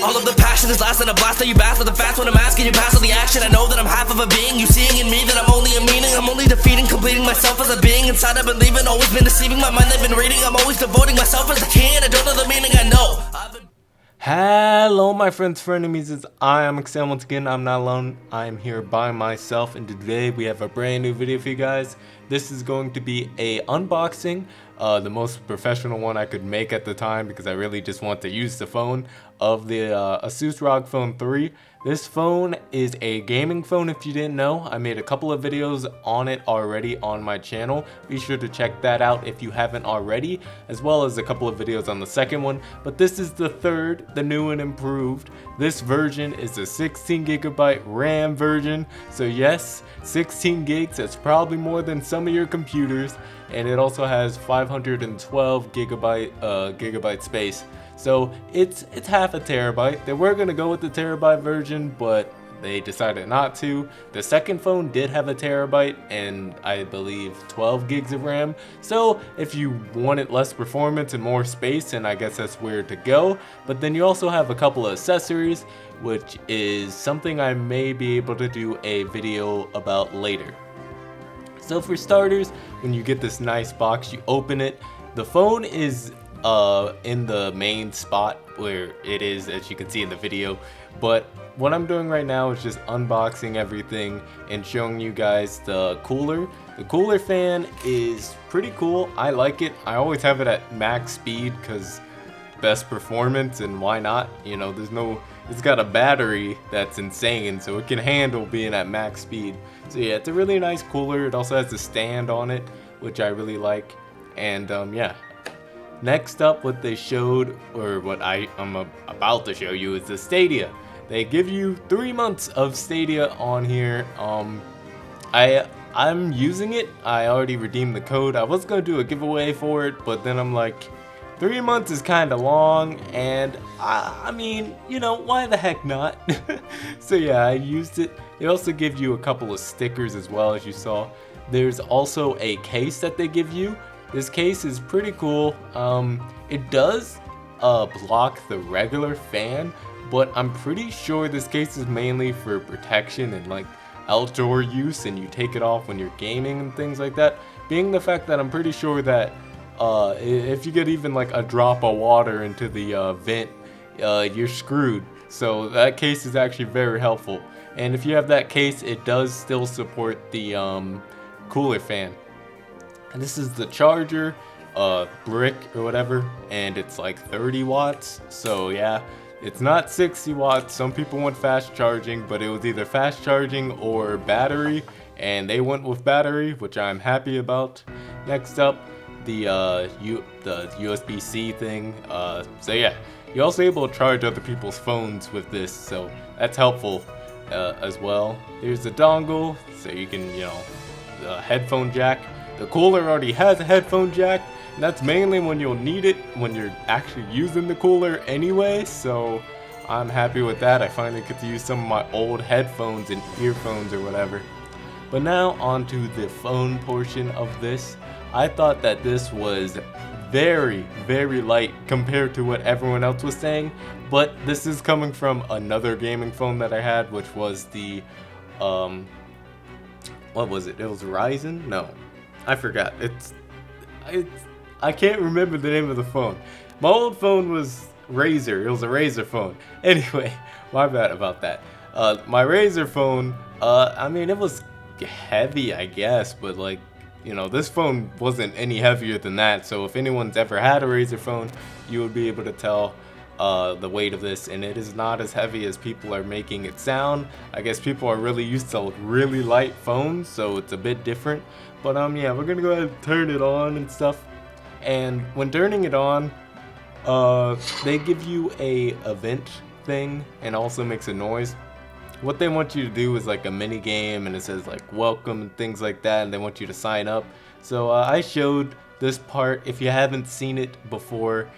All of the passion is last and a blast. Are you bath with the fast when I'm asking you pass on the action? I know that I'm half of a being. You seeing in me that I'm only a meaning. I'm only defeating, completing myself as a being. Inside I've been leaving, always been deceiving my mind. I've been reading, I'm always devoting myself as a king. I don't know the meaning, I know. Hello my friends, frenemies, I am Excel once again. I'm not alone, I am here by myself, and today we have a brand new video for you guys. This is going to be a unboxing, the most professional one I could make at the time because I really just want to use the phone of the Asus Rog Phone 3. This phone is a gaming phone if you didn't know. I made a couple of videos on it already on my channel. Be sure to check that out if you haven't already, as well as a couple of videos on the second one. But this is the third, the new and improved. This version is a 16GB RAM version. So yes, 16 gigs, that's probably more than some of your computers. And it also has 512 gigabyte space. So it's half a terabyte. They were gonna go with the terabyte version, but they decided not to. The second phone did have a terabyte and I believe 12 gigs of RAM. So if you wanted less performance and more space, then I guess that's where to go. But then you also have a couple of accessories, which is something I may be able to do a video about later. So for starters, when you get this nice box, you open it. The phone is in the main spot where it is, as you can see in the video, but what I'm doing right now is just unboxing everything and showing you guys the cooler. The cooler fan is pretty cool. I like it. I always have it at max speed because best performance, and why not? You know, it's got a battery that's insane, so it can handle being at max speed. So yeah, it's a really nice cooler. It also has a stand on it, which I really like. And yeah. Next up, what they showed, or what I'm about to show you, is the Stadia. They give you 3 months of Stadia on here. I'm using it. I already redeemed the code. I was gonna do a giveaway for it, but then I'm like, 3 months is kind of long, and I mean, you know, why the heck not? So yeah, I used it. They also give you a couple of stickers as well, as you saw. There's also a case that they give you. This case is pretty cool. It does block the regular fan, but I'm pretty sure this case is mainly for protection and like outdoor use, and you take it off when you're gaming and things like that. Being the fact that I'm pretty sure that if you get even like a drop of water into the vent, you're screwed. So that case is actually very helpful. And if you have that case, it does still support the cooler fan. And this is the charger, brick or whatever, and it's like 30 watts. So yeah, it's not 60 watts. Some people want fast charging, but it was either fast charging or battery, and they went with battery, which I'm happy about. Next up, the USB-C thing. So yeah, you're also able to charge other people's phones with this, so that's helpful as well. Here's the dongle, so you can, you know, the headphone jack. The cooler already has a headphone jack, and that's mainly when you'll need it when you're actually using the cooler anyway, so I'm happy with that. I finally get to use some of my old headphones and earphones or whatever. But now onto the phone portion of this. I thought that this was very, very light compared to what everyone else was saying, but this is coming from another gaming phone that I had, which was the, what was it? It was Ryzen? No. I forgot. I can't remember the name of the phone. My old phone was Razer. It was a Razer phone. Anyway, my bad about that. My Razer phone, I mean, it was heavy, I guess, but like, you know, this phone wasn't any heavier than that. So if anyone's ever had a Razer phone, you would be able to tell the weight of this, and it is not as heavy as people are making it sound. I guess people are really used to really light phones, so it's a bit different. But yeah, we're gonna go ahead and turn it on and stuff. And when turning it on, they give you a vent thing, and also makes a noise. What they want you to do is like a mini game, and it says like welcome and things like that, and they want you to sign up. So I showed this part. If you haven't seen it before,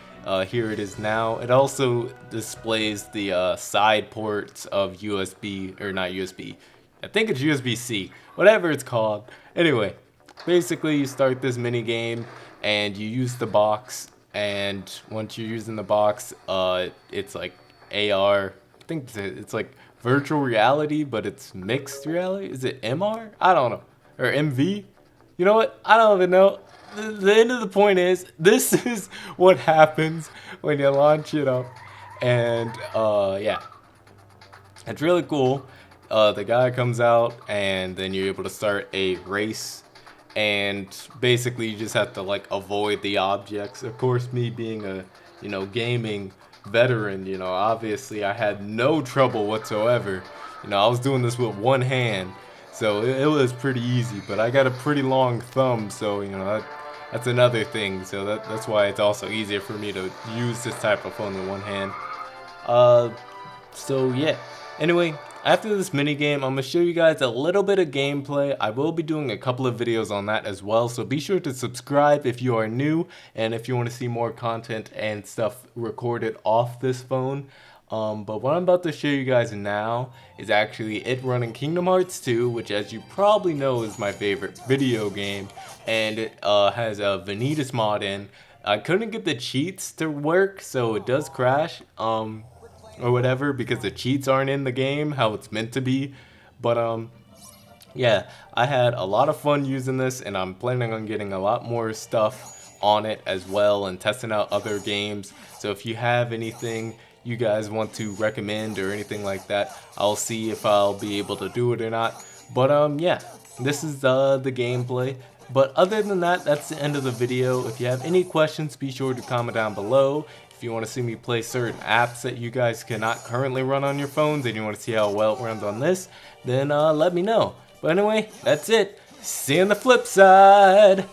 here it is now. It also displays the side ports of USB, or not USB, I think it's USB-C, whatever it's called. Anyway, basically you start this mini game and you use the box, and once you're using the box, it's like AR. I think it's like virtual reality, but it's mixed reality. Is it MR? I don't know. Or MV? You know what? I don't even know. The end of the point is, this is what happens when you launch it up. And yeah, it's really cool. The guy comes out, and then you're able to start a race, and basically you just have to like avoid the objects. Of course, me being a gaming veteran, obviously I had no trouble whatsoever. I was doing this with one hand, so it was pretty easy. But I got a pretty long thumb, so that's another thing. So that's why it's also easier for me to use this type of phone with one hand. So yeah. Anyway, after this mini game, I'm going to show you guys a little bit of gameplay. I will be doing a couple of videos on that as well, so be sure to subscribe if you are new, and if you want to see more content and stuff recorded off this phone. But what I'm about to show you guys now is actually it running Kingdom Hearts 2, which, as you probably know, is my favorite video game, and it has a Vanitas mod in. I couldn't get the cheats to work, so it does crash. Or whatever, because the cheats aren't in the game how it's meant to be. But yeah, I had a lot of fun using this, and I'm planning on getting a lot more stuff on it as well, and testing out other games. So if you have anything you guys want to recommend or anything like that, I'll see if I'll be able to do it or not. But yeah, this is the gameplay. But other than that, that's the end of the video. If you have any questions, be sure to comment down below. If you want to see me play certain apps that you guys cannot currently run on your phones, and you want to see how well it runs on this, then let me know. But anyway, that's it. See you on the flip side.